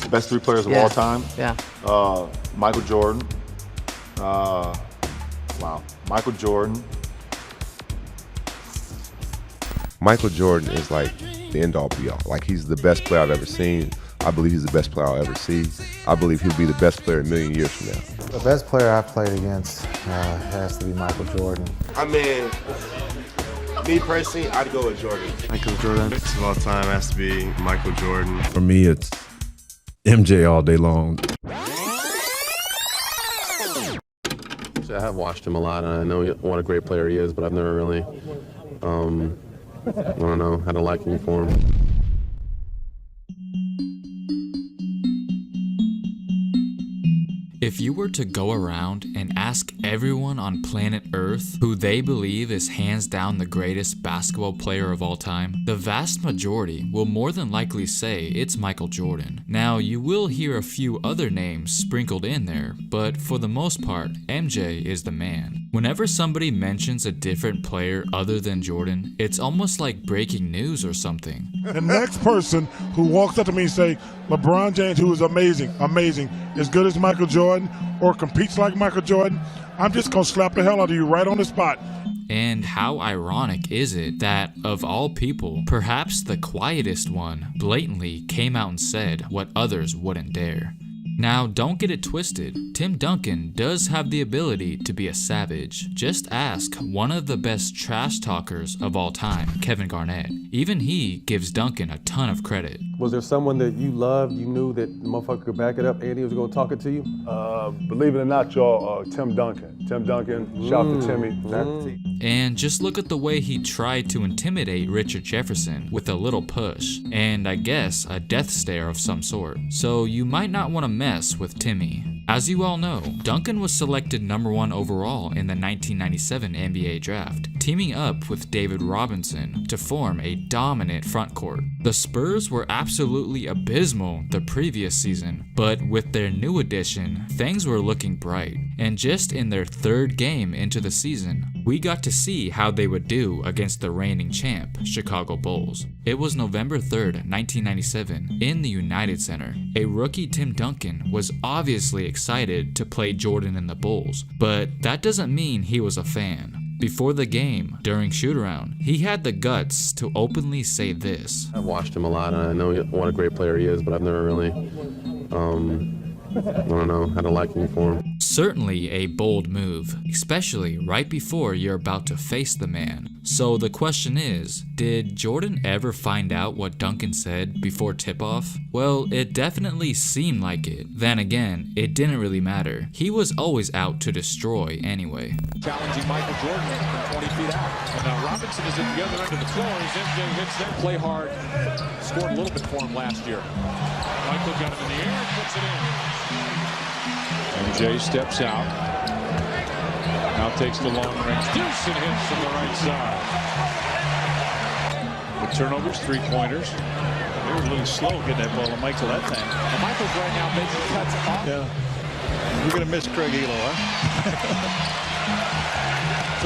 Best three players of all time? Yeah. Michael Jordan. Wow. Michael Jordan. Michael Jordan is like the end-all be-all. Like, he's the best player I've ever seen. I believe he's the best player I'll ever see. I believe he'll be the best player a million years from now. The best player I've played against has to be Michael Jordan. I mean, me personally, I'd go with Jordan. Michael Jordan. Best of all time has to be Michael Jordan. For me, it's MJ all day long. I have watched him a lot, and I know what a great player he is, but I've never really, I don't know, had a liking for him. If you were to go around and ask everyone on planet Earth who they believe is hands down the greatest basketball player of all time, the vast majority will more than likely say it's Michael Jordan. Now, you will hear a few other names sprinkled in there, but for the most part, MJ is the man. Whenever somebody mentions a different player other than Jordan, it's almost like breaking news or something. The next person who walks up to me and say, LeBron James, who is amazing, as good as Michael Jordan, or competes like Michael Jordan, I'm just gonna slap the hell out of you right on the spot. And how ironic is it that, of all people, perhaps the quietest one blatantly came out and said what others wouldn't dare. Now, don't get it twisted, Tim Duncan does have the ability to be a savage. Just ask one of the best trash talkers of all time, Kevin Garnett. Even he gives Duncan a ton of credit. Was there someone that you loved, you knew that the motherfucker could back it up, and he was gonna talk it to you? Believe it or not, y'all, Tim Duncan. Tim Duncan, shout out to Timmy. And just look at the way he tried to intimidate Richard Jefferson with a little push, and I guess a death stare of some sort. So you might not want to mess with Timmy. As you all know, Duncan was selected #1 overall in the 1997 NBA draft, teaming up with David Robinson to form a dominant frontcourt. The Spurs were absolutely abysmal the previous season, but with their new addition, things were looking bright. And just in their third game into the season, we got to see how they would do against the reigning champ, Chicago Bulls. It was November 3rd, 1997, in the United Center. A rookie Tim Duncan was obviously excited to play Jordan and the Bulls, but that doesn't mean he was a fan. Before the game, during shoot-around, he had the guts to openly say this. I've watched him a lot, and I know what a great player he is, but I've never really, I don't know, had a liking for him. Certainly a bold move, especially right before you're about to face the man. So the question is, did Jordan ever find out what Duncan said before tip-off? Well, it definitely seemed like it. Then again, it didn't really matter. He was always out to destroy anyway. Challenging Michael Jordan from 20 feet out. And now Robinson is at the other end of the floor as MJ hits that. Play hard, scored a little bit for him last year. Michael got him in the air and puts it in. MJ steps out. Now takes the long range deuce and hits from the right side. The turnovers, three-pointers. They were a little slow getting that ball to Michael that time. And Michael's right now making cuts off. Yeah. We're going to miss Craig Elo, huh?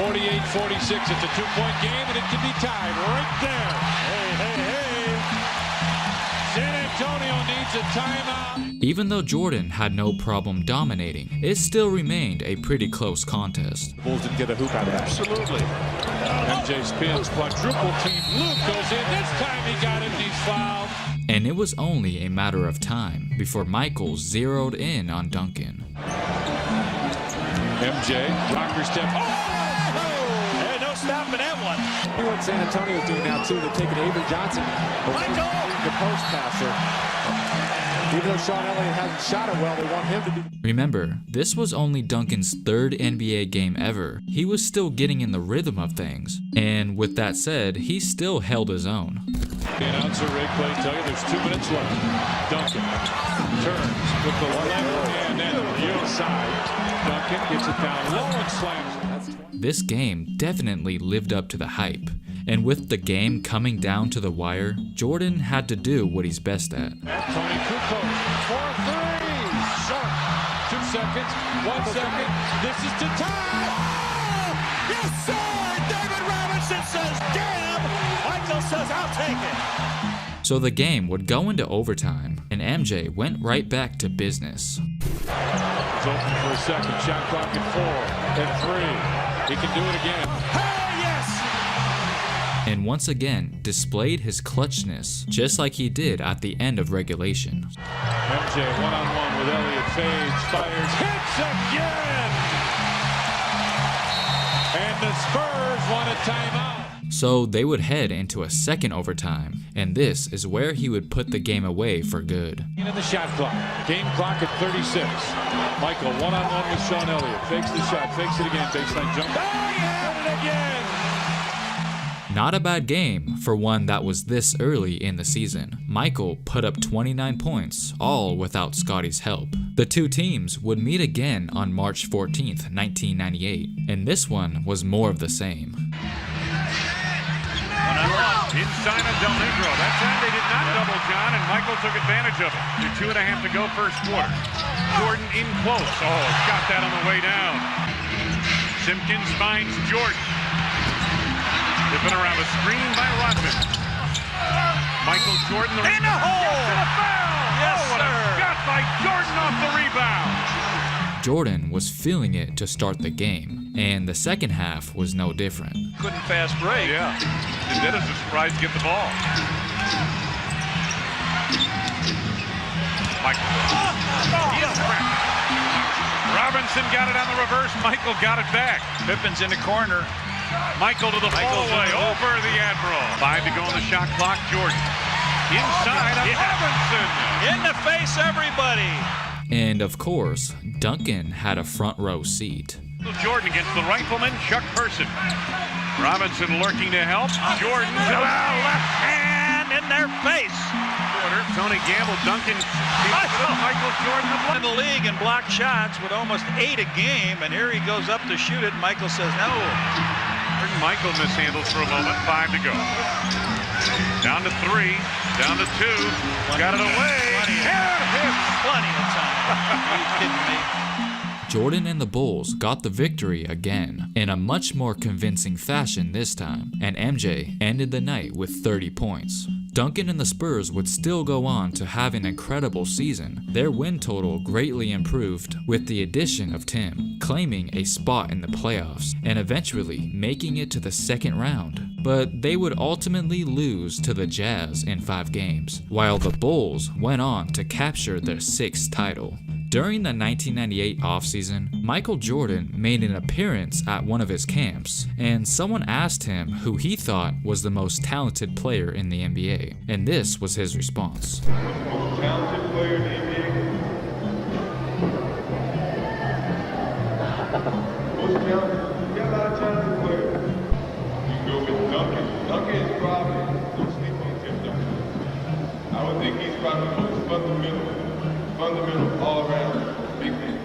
48-46. It's a two-point game, and it can be tied right there. Hey. San Antonio needs a timeout. Even though Jordan had no problem dominating, it still remained a pretty close contest. Bulls didn't get a hoop out of that. Absolutely. MJ spins, quadruple team. Luke goes in. This time he got it, and he's fouled. And it was only a matter of time before Michael zeroed in on Duncan. MJ, rocker step. Oh! No stopping that one. You know what San Antonio's doing now, too? They're taking Avery Johnson, the post passer. Even though Sean Elliott hasn't shot it well, they want him to do. Remember, this was only Duncan's third NBA game ever. He was still getting in the rhythm of things. And with that said, he still held his own. The announcer, Ray Clay, tell you there's 2 minutes left. Duncan turns with the left hand and the inside. Duncan gets it down low and slams. This game definitely lived up to the hype. And with the game coming down to the wire, Jordan had to do what he's best at. Tony Kukoc for 3. Sharp. 2 seconds. 1 second. This is to tie. Oh! Yes, sir! David Robinson says, damn! Michael says, I'll take it. So the game would go into overtime, and MJ went right back to business. It's open for a second. Shot clock at 4 and 3. He can do it again. Hey, yes! And once again displayed his clutchness, just like he did at the end of regulation. MJ one-on-one with Elliott, fades, fires, hits again! And the Spurs want a timeout. So they would head into a second overtime, and this is where he would put the game away for good. In the shot clock. Game clock at 36. Michael one-on-one with Sean Elliott. Fakes the shot, fakes it again, baseline jump. Oh, he had it again! Not a bad game for one that was this early in the season. Michael put up 29 points, all without Scotty's help. The two teams would meet again on March 14th, 1998, and this one was more of the same. One-on-one, inside of Del Negro. That time they did not double John, and Michael took advantage of it. 2.5 to go first quarter. Jordan in close. Oh, got that on the way down. Simpkins finds Jordan. Tipping around a screen by Rodman. Michael Jordan, the in the hole! And a foul! Yes, what sir! a shot by Jordan off the rebound! Jordan was feeling it to start the game, and the second half was no different. Couldn't fast break. Yeah. And that is a surprise to get the ball. Michael. Robinson got it on the reverse. Michael got it back. Pippen's in the corner. Michael to the fallaway over the Admiral. 5 to go on the shot clock. Jordan. Inside of Robinson. In the face, everybody. And of course, Duncan had a front row seat. Jordan against the rifleman, Chuck Person. Robinson lurking to help. Jordan to left hand in their face. Tony Gamble, Duncan, Michael Jordan In the league in blocked shots with almost 8 a game, and here he goes up to shoot it. Michael says no. Michael mishandles for a moment. 5 to go. Down to 3, down to 2. Got it away. Plenty of time. Are you kidding me? Jordan and the Bulls got the victory again, in a much more convincing fashion this time, and MJ ended the night with 30 points. Duncan and the Spurs would still go on to have an incredible season. Their win total greatly improved with the addition of Tim, claiming a spot in the playoffs, and eventually making it to the second round. But they would ultimately lose to the Jazz in 5 games, while the Bulls went on to capture their 6th title. During the 1998 offseason, Michael Jordan made an appearance at one of his camps, and someone asked him who he thought was the most talented player in the NBA, and this was his response. Most talented player in the NBA? Most talented? We got a lot of talented players. You can go with Duncan. Duncan is probably, don't sleep on Tim Duncan. I would think he's probably the most fundamental all around big man.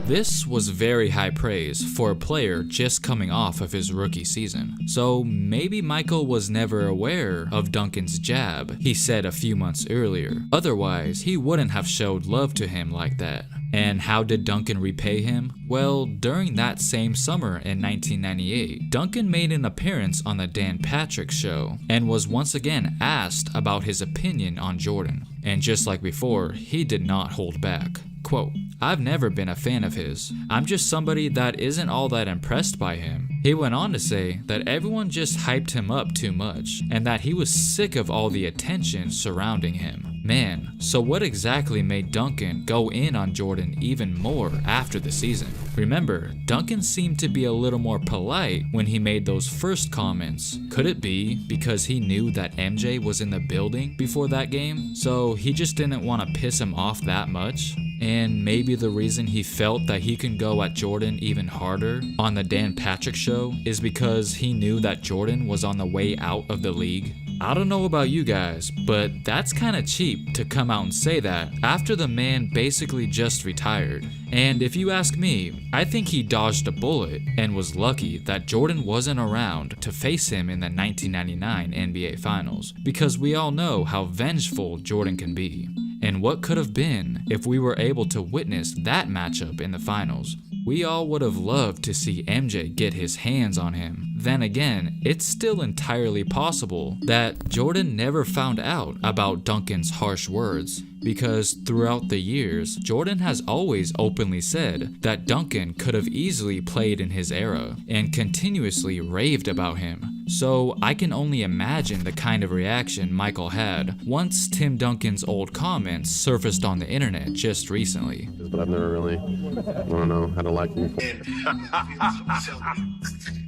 This was very high praise for a player just coming off of his rookie season. So maybe Michael was never aware of Duncan's jab he said a few months earlier. Otherwise, he wouldn't have showed love to him like that. And how did Duncan repay him? Well, during that same summer in 1998, Duncan made an appearance on the Dan Patrick Show and was once again asked about his opinion on Jordan. And just like before, he did not hold back. Quote, "I've never been a fan of his. I'm just somebody that isn't all that impressed by him." He went on to say that everyone just hyped him up too much and that he was sick of all the attention surrounding him. Man, so what exactly made Duncan go in on Jordan even more after the season? Remember, Duncan seemed to be a little more polite when he made those first comments. Could it be because he knew that MJ was in the building before that game? So he just didn't want to piss him off that much? And maybe the reason he felt that he can go at Jordan even harder on the Dan Patrick Show is because he knew that Jordan was on the way out of the league? I don't know about you guys, but that's kinda cheap to come out and say that after the man basically just retired. And if you ask me, I think he dodged a bullet and was lucky that Jordan wasn't around to face him in the 1999 NBA Finals, because we all know how vengeful Jordan can be. And what could have been if we were able to witness that matchup in the finals? We all would have loved to see MJ get his hands on him. then again, it's still entirely possible that Jordan never found out about Duncan's harsh words, because throughout the years, Jordan has always openly said that Duncan could have easily played in his era and continuously raved about him. So I can only imagine the kind of reaction Michael had once Tim Duncan's old comments surfaced on the internet just recently. But I've never really, had a liking for him.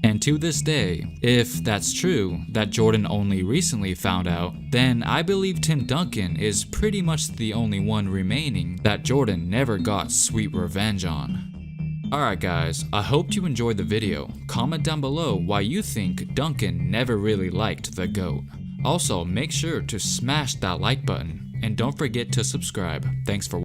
And to this day, if that's true, that Jordan only recently found out, then I believe Tim Duncan is pretty much the only one remaining that Jordan never got sweet revenge on. Alright guys, I hope you enjoyed the video. Comment down below why you think Duncan never really liked the GOAT. Also, make sure to smash that like button, and don't forget to subscribe. Thanks for watching.